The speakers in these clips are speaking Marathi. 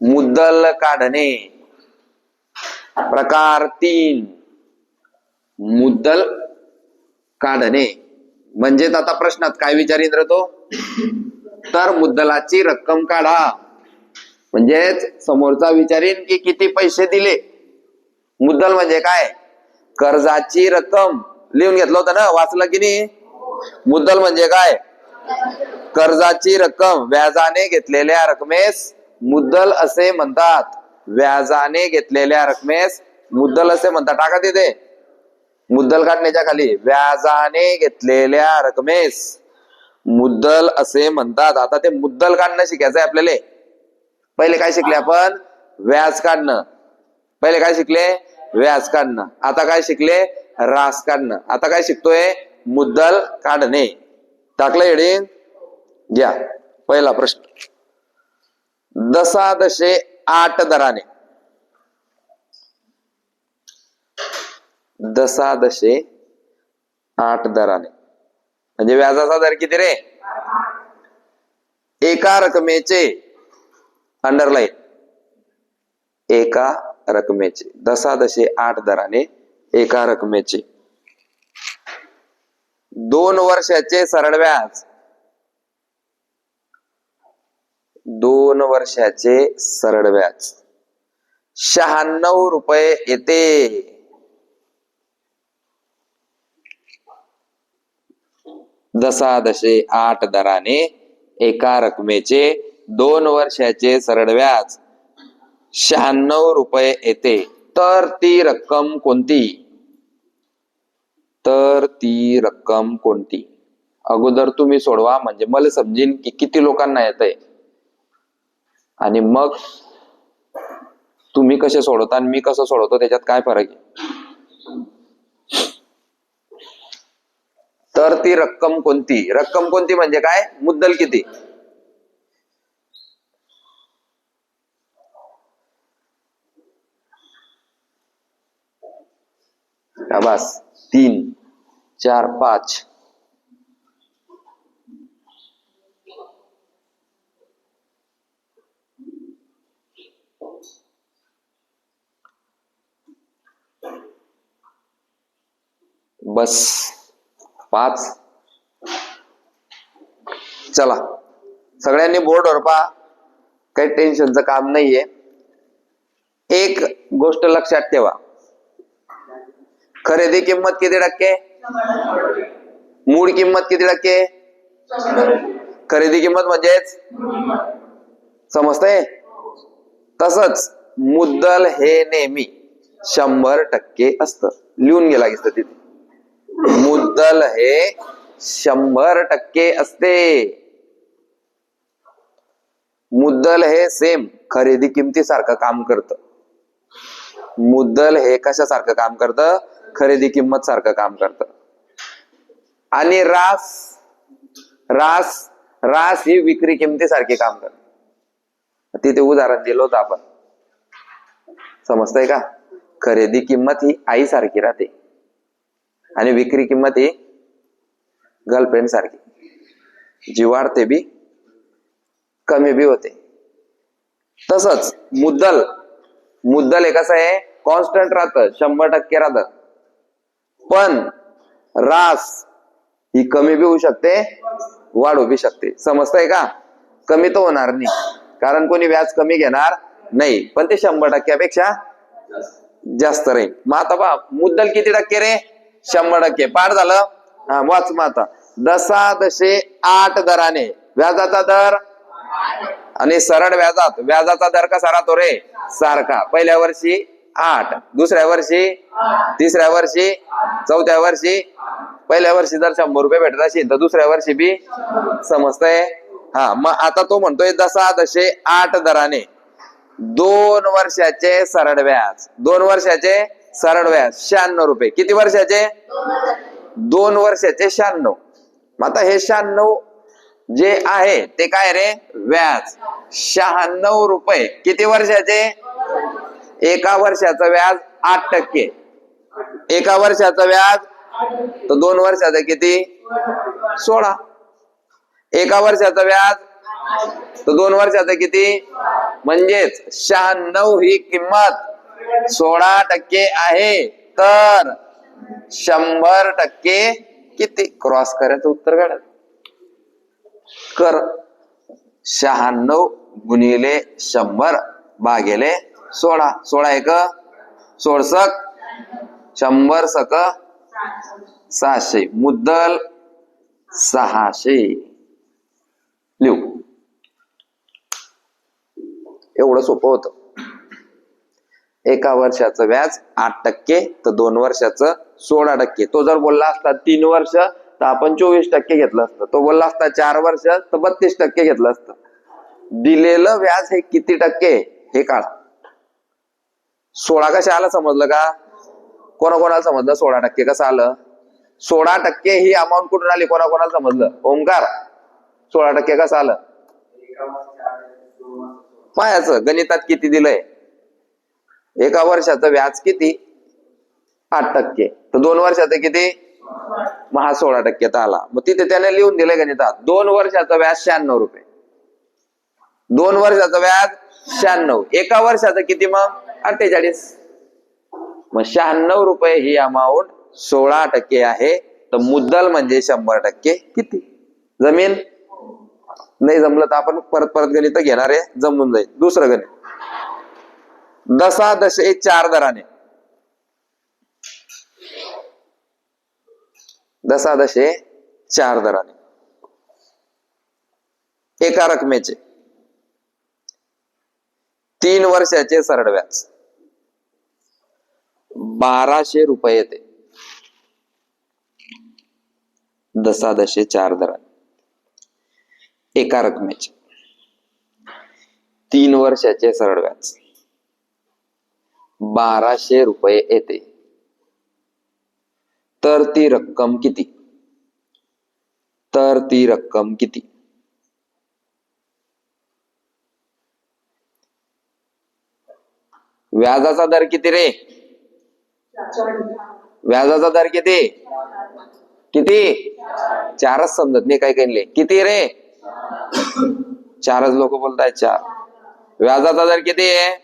मुद्दल काढणे. प्रकार 3 मुद्दल काढणे. म्हणजेच आता प्रश्नात काय विचारीन रे तो, तर मुद्दलाची रक्कम काढा. म्हणजेच समोरचा विचारीन की किती पैसे दिले. मुद्दल म्हणजे काय, कर्जाची रक्कम. लिहून घेतलं होतं ना, वाचलं की नाही. मुद्दल म्हणजे काय, कर्जाची रक्कम. व्याजाने घेतलेल्या रकमेस मुद्दल असे म्हणतात. व्याजाने घेतलेल्या रकमेस मुद्दल असे म्हणतात. टाका तिथे मुद्दल काढण्याच्या खाली, व्याजाने घेतलेल्या रकमेस मुद्दल असे म्हणतात. आता ते मुद्दल काढणं शिकायचंय आपल्याला. पहिले काय शिकले आपण, व्याज काढणं. पहिले काय शिकले, व्याज काढणं. आता काय शिकले, रास काढणं. आता काय शिकतोय, मुद्दल काढणे. टाकलं हेडिंग, घ्या पहिला प्रश्न. दशादशे 8 दराने. दशादशे 8 दराने म्हणजे व्याजाचा दर किती रे, एका रकमेचे, अंडरलाईन, एका रकमेचे. दशादशे 8 दराने एका रकमेचे 2 वर्षाचे सरळ व्याज. 2 वर्षाचे सरळ व्याज 96 रुपये येते. दशादशे 8 दराने एका रकमेचे 2 वर्षाचे सरळ व्याज 96 रुपये येते. तर ती रक्कम कोणती, तर ती रक्कम कोणती. अगोदर तुम्ही सोडवा म्हणजे मला समजेल की किती लोकांना येतंय, आणि मग तुम्ही कसे सोडवता आणि मी कसं सोडवतो त्याच्यात काय फरक आहे. तर ती रक्कम कोणती. रक्कम कोणती म्हणजे काय, मुद्दल किती. बस 3 4 5. बस 5. चला सगळ्यांनी बोर्डवर पहा, काही टेन्शनचं काम नाहीये. एक गोष्ट लक्षात ठेवा, खरेदी किंमत किती टक्के, मूळ किंमत किती टक्के. खरेदी किंमत म्हणजेच, समजतंय. तसंच मुद्दल हे नेहमी 100% असतं. लिहून गेला की तिथे, मुद्दल हे 100% असते. मुद्दल हे सेम खरेदी किमतीसारखं काम करतं. मुद्दल हे कशासारखं काम करतं, खरेदी किंमत सारखं काम करतं. आणि रास, रास रास ही विक्री किमतीसारखी काम करतं. तिथे उदाहरण दिलं होतं आपण, समजतंय का. खरेदी किंमत ही आई सारखी राहते आणि विक्री किंमत ही गर्लफ्रेंड सारखी, जी वाढते बी कमी बी होते. तसंच मुद्दल, मुद्दल हे कसं आहे, कॉन्स्टंट राहतं, 100% राहतं. पण रास ही कमी बी होऊ शकते, वाढू बी शकते. समजतंय का. कमी तर होणार नाही कारण कोणी व्याज कमी घेणार नाही, पण ते 100% पेक्षा जास्त राहील. मग आता पहा, मुद्दल किती टक्के रे, 100%. पाठ झालं. हा वाच मग आता. दशादशे 8 दराने व्याजाचा दर, आणि सरळ व्याजात व्याजाचा दर कसा राहतो रे, सारखा. पहिल्या वर्षी 8, दुसऱ्या वर्षी, तिसऱ्या वर्षी, चौथ्या वर्षी. पहिल्या वर्षी जर 100 रुपये भेटत असेल तर दुसऱ्या वर्षी बी. समजतंय. हा मग आता तो म्हणतोय दशादशे 8 दराने 2 वर्षाचे सरळ व्याज. 2 वर्षाचे सरळ व्याज 96 रुपये. किती वर्षाचे, 2 वर्षाचे 96. आता हे 96 जे आहे ते काय रे, व्याज. 96 रुपये किती वर्षाचे, एका वर्षाचं व्याज 8%. एका वर्षाचं व्याज तर 2 वर्षाचं किती, 16. एका वर्षाचं व्याज तर 2 वर्षाचं किती? म्हणजेच 96 ही किंमत 16% आहे, तर 100% किती? क्रॉस करायचं, उत्तर काढायचं. कर 96 गुणिले 100 भागिले 16. 16 एक 16, 100 सक 600, मुद्दल 600 लिहू. एवढं सोपं होतं. एका वर्षाचं व्याज 8%, तर 2 वर्षाचं 16%. तो जर बोलला असता 3 वर्ष तर आपण 24% घेतलं असतं. तो बोलला असता 4 वर्ष तर 32% घेतलं असतं. दिलेलं व्याज हे किती टक्के हे काढा. 16 कशा आलं समजलं का? कोणाकोणाला समजलं 16% कसं आलं? 16% ही अमाऊंट कुठून आली? कोणाकोणाला समजलं? ओमकार, 16% कसं आलं? पाहायचं गणितात किती दिलंय. एका वर्षाचं व्याज किती? 8%. तर 2 वर्षाचं किती? मग हा 16% आला. मग तिथे त्याने लिहून दिलंय गणितात 2 वर्षाचं व्याज 96 रुपये. 2 वर्षाचं व्याज 96. एका वर्षाचं किती मग? 48. मग 96 रुपये ही अमाऊंट 16% आहे, तर मुद्दल म्हणजे 100% किती? जमीन? नाही जमलं तर आपण परत परत गणित घेणार आहे, जमून जाईल. दुसरं गणित, दशादशे 4 दराने. दशादशे 4 दराने एका रकमेचे 3 वर्षाचे सरळ व्याज 1200 रुपये येते. दशादशे 4 दराने एका रकमेचे 3 वर्षाचे सरळ व्याज 1200 रुपये येते, तर ती रक्कम किती? तर ती रक्कम किती? व्याजाचा दर किती रे? व्याजाचा दर किती? किती? 4च समजत नाही काही काही. किती रे? 4च लोक बोलतायत 4. व्याजाचा दर किती आहे?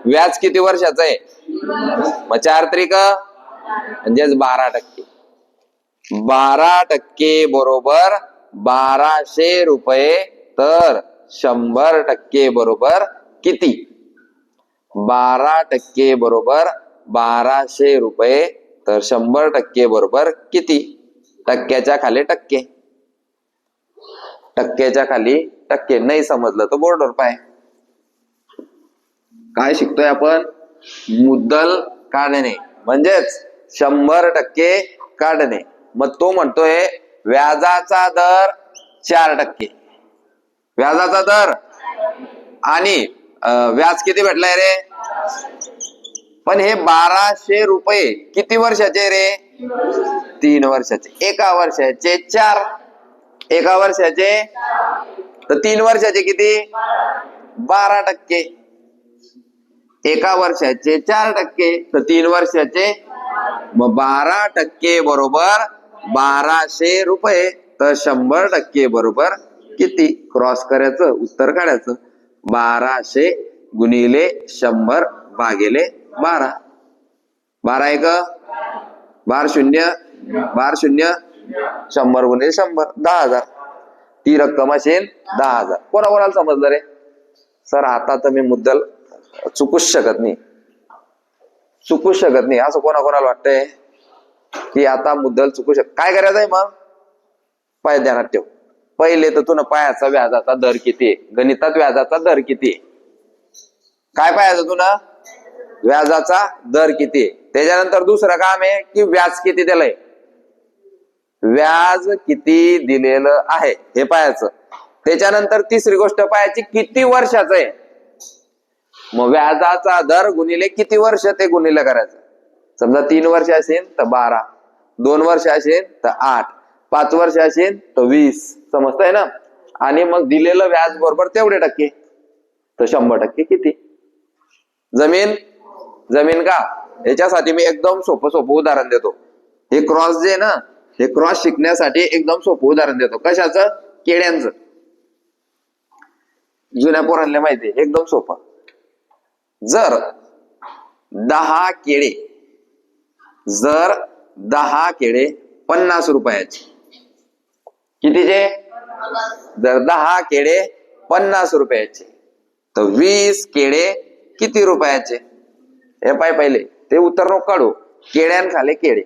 व्याज किती वर्षाचं आहे? मग 4 त्रिक म्हणजेच 12%. 12% बरोबर 1200 रुपये, तर 100% बरोबर किती? 12% बरोबर 1200 रुपये, तर 100% बरोबर किती? टक्क्याच्या खाली टक्के, टक्क्याच्या खाली टक्के. नाही समजलं तर बोर्डवर पाय. काय शिकतोय आपण? मुद्दल काढणे म्हणजेच 100% काढणे. मग तो म्हणतोय व्याजाचा दर 4%. व्याजाचा दर आणि व्याज किती भेटलाय रे? पण हे 1200 रुपये किती वर्षाचे रे? 3 वर्षाचे. एका वर्षाचे 4. एका वर्षाचे, तर 3 वर्षाचे किती? 12%. एका वर्षाचे 4%, तर 3 वर्षाचे, मग 12% बरोबर 1200 रुपये, तर 100% बरोबर किती? क्रॉस करायचं, उत्तर काढायचं. 1200 गुणिले 100 भागिले 12. 12 एक 12 शून्य 12 शून्य 100 गुणिले 100 10,000. ती रक्कम असेल 10,000. कोणाकोणाला समजलं रे? सर आता तर मी मुद्दल चुकूच शकत नाही, चुकूच शकत नाही असं कोणाकोणाला वाटतंय की आता मुद्दल चुकू काय करायचंय? मग पाय ध्यानात ठेव. पहिले तर तुला पायाचा व्याजाचा दर किती आहे? गणितात व्याजाचा दर किती आहे काय पाहायचं तुला? व्याजाचा दर किती आहे. त्याच्यानंतर दुसरं काम आहे की व्याज किती दिलंय, व्याज किती दिलेलं आहे हे पाहायचं. त्याच्यानंतर तिसरी गोष्ट पाहायची किती वर्षाचं आहे. मग व्याजाचा दर गुणिले किती वर्ष ते गुणिले करायचं. समजा 3 वर्ष असेल तर 12, 2 वर्ष असेल तर 8, 5 वर्ष असेल तर 20. समजतंय ना? आणि मग दिलेलं व्याज बरोबर तेवढे टक्के, तर 100% किती? जमीन? जमीन का? याच्यासाठी मी एकदम सोपं उदाहरण देतो. हे क्रॉस जे ना, हे क्रॉस शिकण्यासाठी एकदम सोपं उदाहरण देतो. कशाचं? केळ्यांचं. जुन्या पोरांना माहिती आहे, एकदम सोपा. जर 10 केळे, जर 10 केळे 50 रुपयाचे, कितीचे? जर 10 केळे 50 रुपयाचे, तर 20 केळे किती रुपयाचे? हे पाय पहिले ते उत्तर नको काढू, केळ्यान खाले केळे.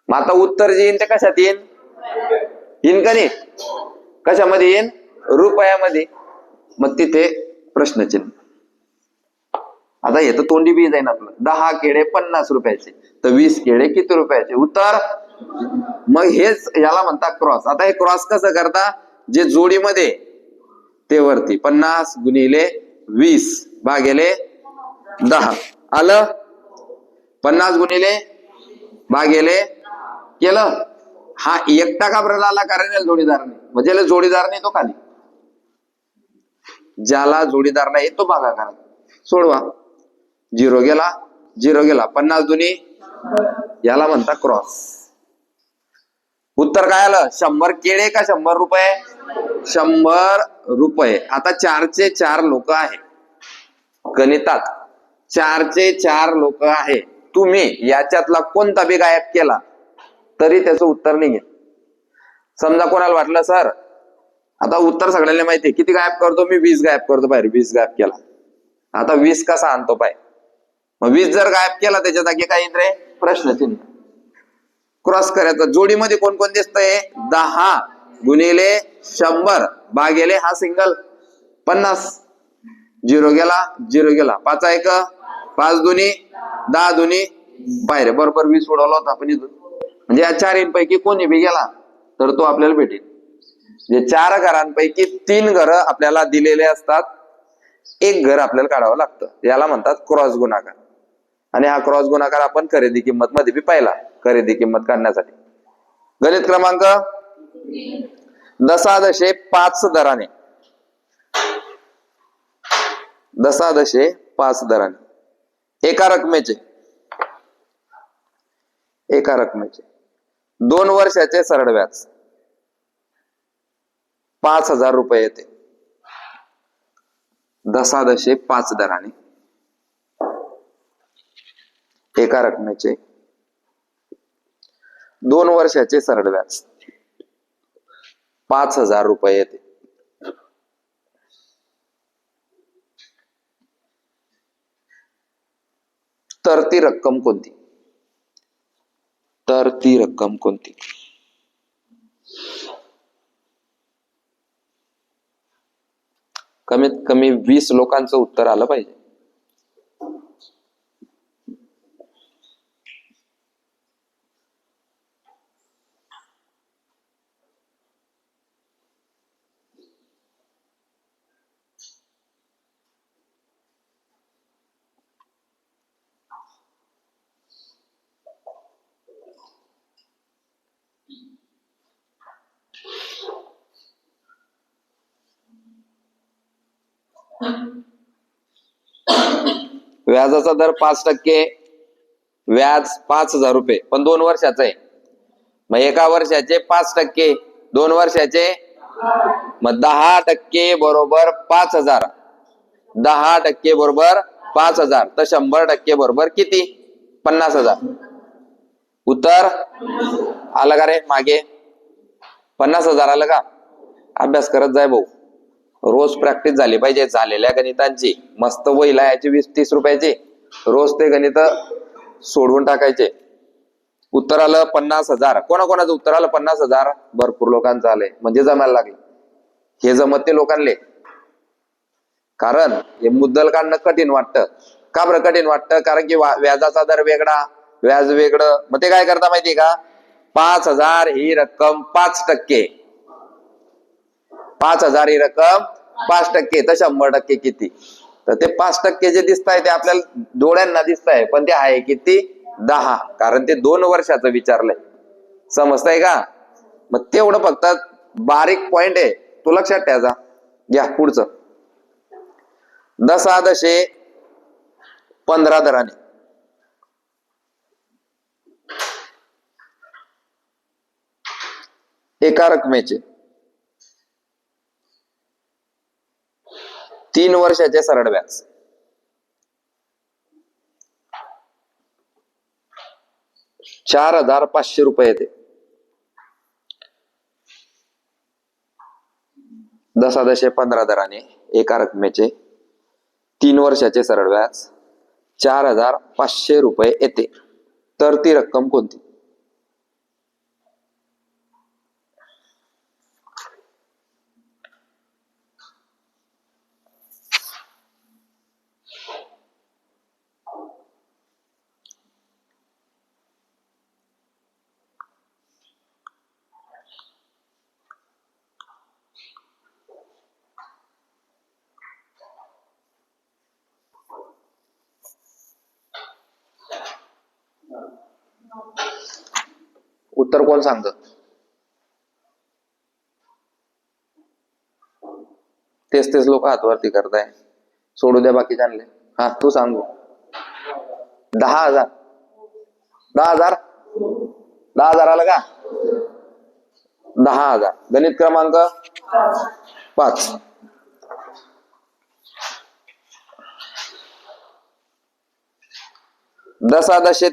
मग आता उत्तर जे येईन ते कशात येईन? येईन का नाही? कशामध्ये येईन? रुपयामध्ये. मग तिथे प्रश्नचिन्ह. आता हे तर तोंडी बी जाईन आपलं. 10 केळे 50 रुपयाचे, तर 20 केळे किती रुपयाचे? उत्तर. मग हेच याला म्हणतात क्रॉस. आता हे क्रॉस कसं करता? जे जोडीमध्ये ते वरती 50 गुणिले 20 भागिले 10 आलं. 50 गुणिले भागिले केलं. हा एकटा का बरं आला? कारण याला जोडीदार नाही. म्हणजे जोडीदार नाही तो खाली, ज्याला जोडीदार नाही तो भागाकार. सोडवा. 0 गेला, 0 गेला. 50 दुनी, याला म्हणता क्रॉस. उत्तर काय आलं? 100 केळे का 100 रुपये? 100 रुपये. आता 4चे 4 लोक आहे गणितात, 4चे 4 लोक आहे. तुम्ही याच्यातला कोणता बी गायब केला तरी त्याचं उत्तर निघेल. समजा कोणाला वाटलं सर आता उत्तर सगळ्यांना माहिती, किती गायब करतो मी? 20 गायब करतो. बाहेर 20 गायब केला. आता 20 कसा आणतो पाय? मग 20 जर गायब केला त्याच्या जागी काय येईल रे? प्रश्नचिन्ह. क्रॉस करायचं. जोडीमध्ये कोण कोण दिसतंय? 10 गुणिले 100 भागिले हा सिंगल 50. 0 गेला, 0 गेला. 5 1 5 दुनी 10 दुनी बाहेर बरोबर 20 उडवला होता आपण इथून. म्हणजे या 4 पैकी कोणी बी गेला तर तो आपल्याला भेटेल. जे 4 घरांपैकी 3 घरं आपल्याला दिलेले असतात, 1 घर आपल्याला काढावं लागतं. याला म्हणतात क्रॉस गुणाकार. आणि हा क्रॉस गुणाकार आपण खरेदी किंमत मध्ये बी पाहिला. खरेदी किंमत काढण्यासाठी गणित क्रमांक 10.5 दराने, 10.5 दराने एका रकमेचे 2 वर्षाचे सरळ व्याज 5,000 रुपये येते. 10.5 दराने एका रकमेचे 2 वर्षाचे सरळ व्याज 5,000 रुपये येते. तर ती रक्कम कोणती? तर ती रक्कम कोणती? कमीत कमी 20 लोकांचं उत्तर आलं पाहिजे. व्याजाचा दर 5%, व्याज 5,000 रुपये, पण 2 वर्षाचा आहे. मग एका वर्षाचे 5%, 2 वर्षाचे मग 10% बरोबर 5,000. 10% बरोबर 5,000. तर 100% बरोबर किती? 50,000. उत्तर आलं का रे? मागे 50,000 आलं का? अभ्यास करत जाय भाऊ. रोज प्रॅक्टिस झाली पाहिजे झालेल्या गणितांची. मस्त वहीला याची 20-30 रुपयाची. रोज ते गणित सोडवून टाकायचे. उत्तर आलं 50,000. कोणाकोणाचं उत्तर आलं 50,000? भरपूर लोकांचं आलंय. म्हणजे जमायला लागले. हे जमत ते लोकांले, कारण हे मुद्दल काढणं कठीण वाटतं. का बरं कठीण वाटतं? कारण की व्याजाचा दर वेगळा, व्याज वेगळं. मग ते काय करता माहितीये का? 5,000 ही रक्कम 5%, 5,000 ही रक्कम 5%, तर 100% किती? तर ते 5% जे दिसत आहे ते आपल्याला डोळ्यांना दिसत आहे, पण ते आहे किती? 10. कारण ते 2 वर्षाचं विचारलंय. समजतंय का? मग तेवढं फक्त बारीक पॉइंट आहे, तू लक्षात ठेवायचा. घ्या पुढचं. 10.15 दराने एका रकमेचे 3 वर्षाचे सरळ व्याज. ₹4,500 येते. दशादशे 15 दराने एका रकमेचे 3 वर्षाचे सरळ व्याज ₹4,500 येते. तर ती रक्कम कोणती? उत्तर कोण सांगतं? तेच लोक हातवरती करताय. सोडू द्या बाकी जाणले. हा तू सांगू. 10,000. 10,000. 10,000 आलं का? 10,000. गणित क्रमांक 5. दशादशे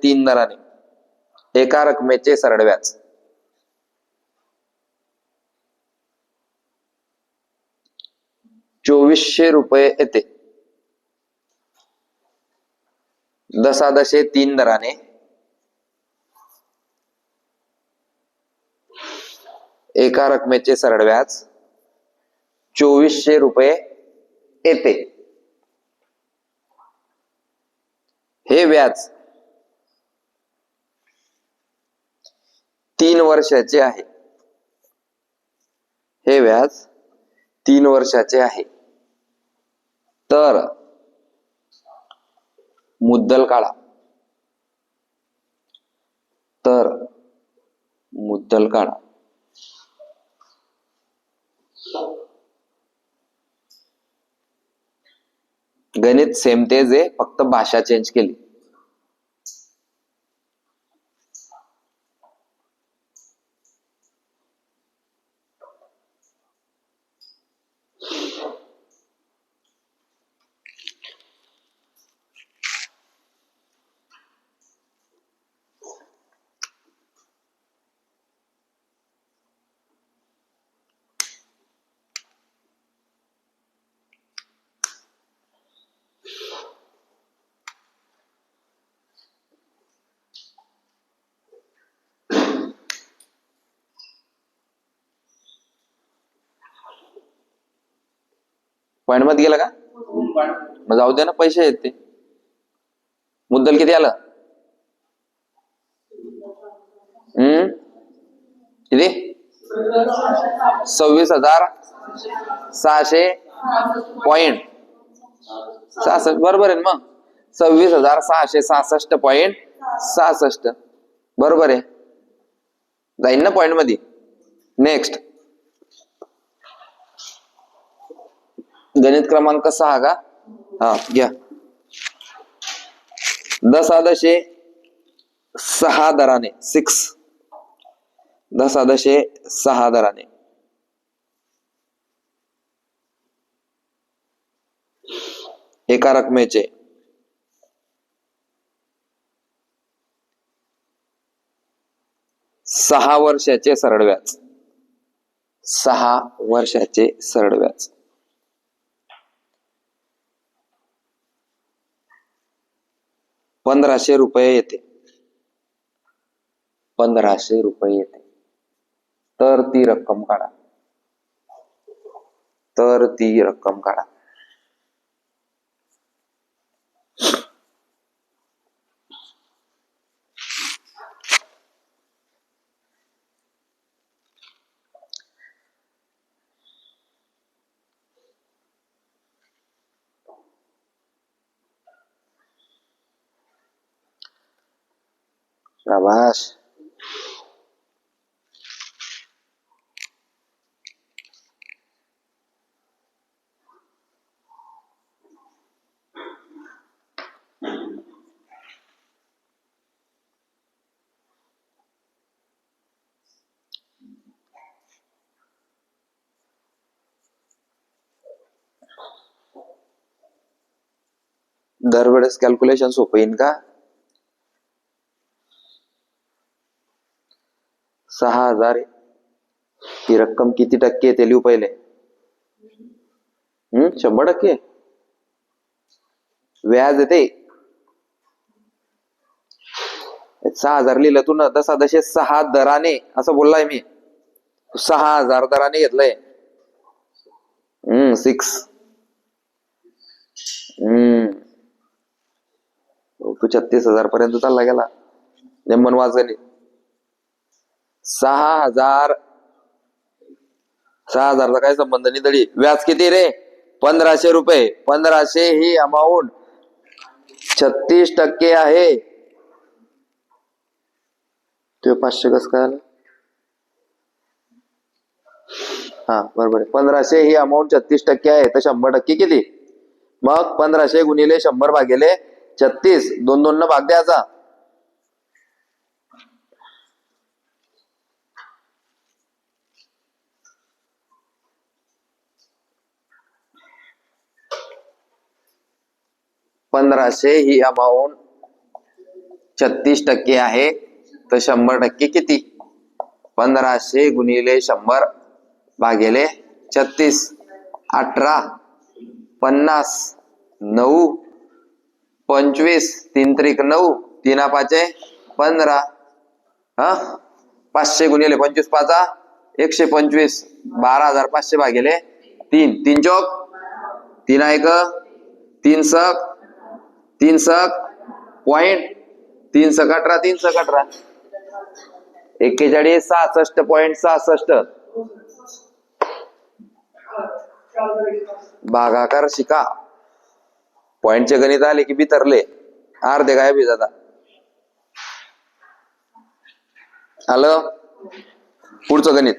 3 दराने एका रकमेचे सरळ व्याज ₹2,400 येते. दशादशे 3 दराने एका रकमेचे सरळ व्याज ₹2,400 येते. हे व्याज 3 वर्षाचे आहे. हे व्याज 3 वर्षाचे आहे. तर मुद्दल काढा. गणित सेम तेच आहे, फक्त भाषा चेंज केली. पॉइंट मध्ये गेला का? मग जाऊ दे ना, पैसे आहेत ते. मुद्दल किती आलं? किती? 26,600.66. बरोबर आहे मग. 26,666.66 बरोबर आहे. जाईल ना पॉइंट मध्ये. नेक्स्ट गणित क्रमांक 6 का? हा घ्या. दशादशे 6 दराने 6 दराने एका रकमेचे 6 वर्षाचे सरळ व्याज 1,500 येते. 1,500 येते. तर ती रक्कम काढा. शाबाश. दरवेळेस कॅल्क्युलेशन सोपं येईन का? 6,000 ही रक्कम किती टक्के आहे ते लिहू पहिले. 100% व्याज येते. 6,000 लिहिलं तू ना, दसा दशे 6 दराने असं बोललाय मी. 6,000 दराने घेतलंय. 6. तू 36,000 पर्यंत चालला गेला. नेमन वाजगणी 6,000. 6,000चा काय संबंध नाही तरी. व्याज किती रे? 1,500 रुपये. 1,500 ही अमाऊंट 36% आहे. ते 500 कसं काय आलं? हा बरोबर. 1,500 ही अमाऊंट 36% आहे, तर 100% किती? मग 1,500 गुणिले 100 भागिले 36, 2 न भाग द्यायचा. $1,500 ही अमाऊंट 36% आहे, तर 100% किती? 1,500 गुणिले 100 भागिले 36. 18, 50, 9, 25, 3 त्रिक 9, 3 पाचे 15. 500 गुणिले 25 पाचा 125. 12,500 भागिले 3. 3 चौक 3 एक 3 सक 3 सक पॉइंट 3 सक 18. 3 सक 18 41, 66.66. भागाकार शिका. पॉइंटचे गणित आले की बितरले अर्धे गायब आहे दादा. आलं पुढचं गणित.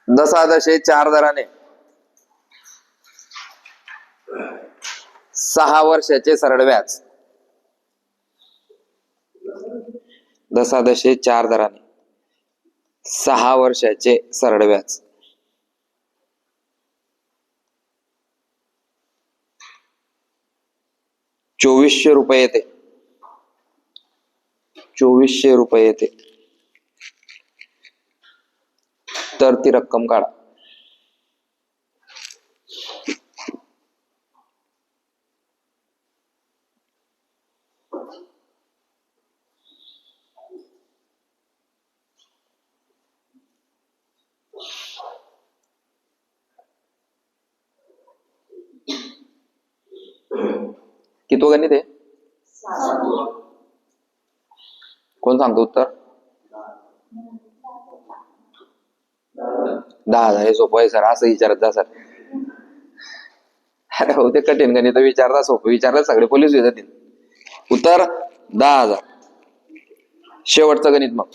दशादशे 4 दराने 6 वर्षाचे सरळ व्याज. दशादशे 4 दराने 6 वर्षाचे सरळ व्याज. ₹2,400 येते. 2,400 रुपये येते. तर ती रक्कम काढा. किती गणित आहे? कोण सांगतो उत्तर? 10,000 हे सोपं आहे सर, असं विचारत जा सर. अरे हो, ते कठीण गणित विचारता सोपं विचारलं सगळे पोलीस विचारतील. उत्तर 10,000. शेवटचं गणित मग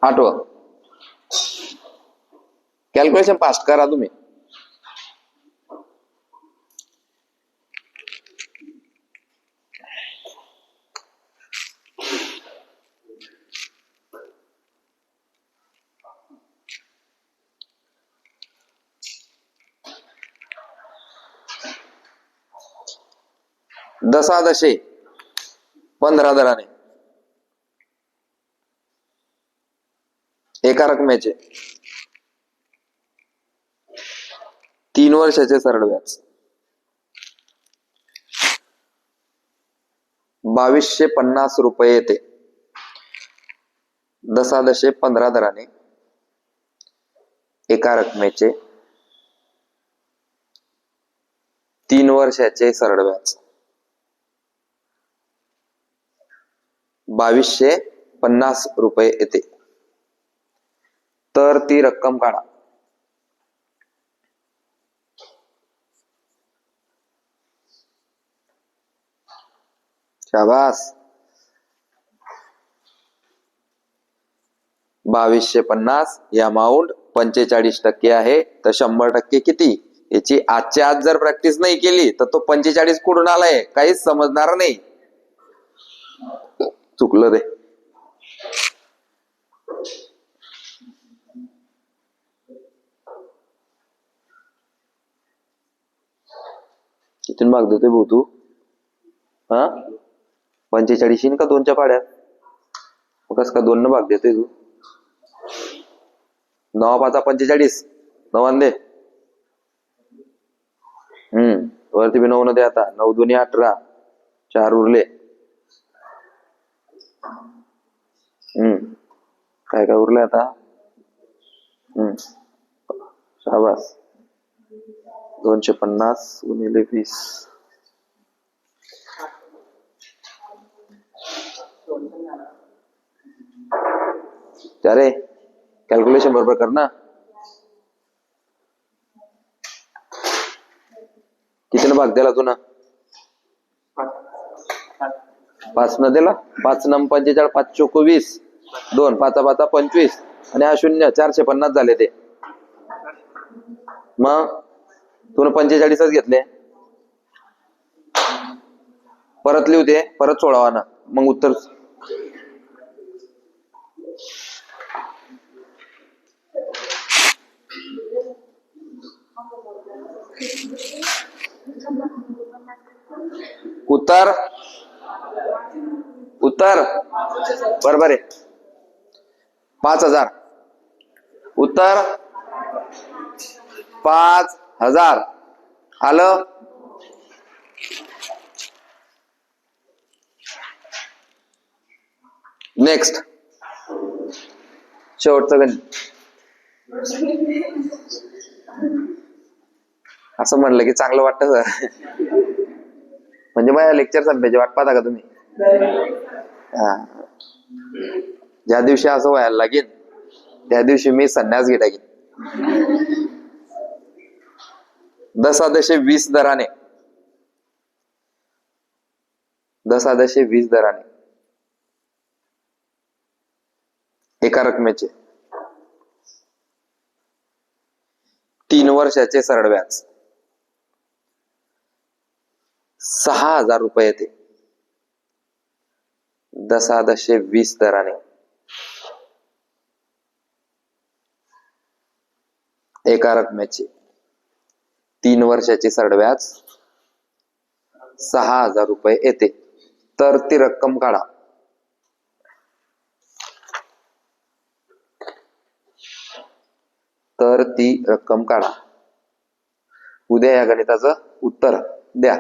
आठवं. कॅल्क्युलेशन फास्ट करा तुम्ही. दशादशे 15 दराने एका रकमेचे 3 वर्षाचे सरळ व्याज. 2,250 रुपये येते. दशादशे 15 दराने एका रकमेचे 3 वर्षाचे सरळ व्याज. 2,250 रुपये येते. तर ती रक्कम काढा. शाबास. 2,250 ही अमाऊंट 45% आहे, तर 100% किती? याची आजच्या आज जर प्रॅक्टिस नाही केली तर तो 45 कुठून आलाय काहीच समजणार नाही. चुकलं रे. किती भाग देतोय भाऊ तू? हा 45 का 2च्या पाड्यात? मग कस का 2 भाग देतोय तू? 9 5 45 9 दे. वरती बी 9 दे. आता 9 2 18 4 उरले. काय काय उरले आता? शाबास. 250 गुणिले 20. अरे कॅल्क्युलेशन बरोबर कर ना. कितीनं भाग दिला तू ना? 5 न दिला. 5 न 45 5 चोक 20 2 5 5 25 आणि हा 0 450 झाले ते. मग तुला 45च घेतले. परत लिहू दे. परत सोडावा ना मग उत्तर. उत्तर बरोबर आहे. 5000. उत्तर 5000 आलं. नेक्स्ट शेवटचं गणित. असं म्हणलं की चांगलं वाटतं सर. म्हणजे माझ्या लेक्चर संपायची वाट पाहता का तुम्ही? ज्या दिवशी असं व्हायला लागेल त्या दिवशी मी संन्यास घे टाकीन. 10 दराने 10 दराने एका रकमेचे 3 वर्षाचे सरळ व्याज 6000 रुपये येते. 10 दराने एका रकमेचे 3 वर्षाचे सरळ व्याज 6000 रुपये येते. तर ती रक्कम काढा. तर ती रक्कम काढा. उद्या या गणिताचं उत्तर द्या.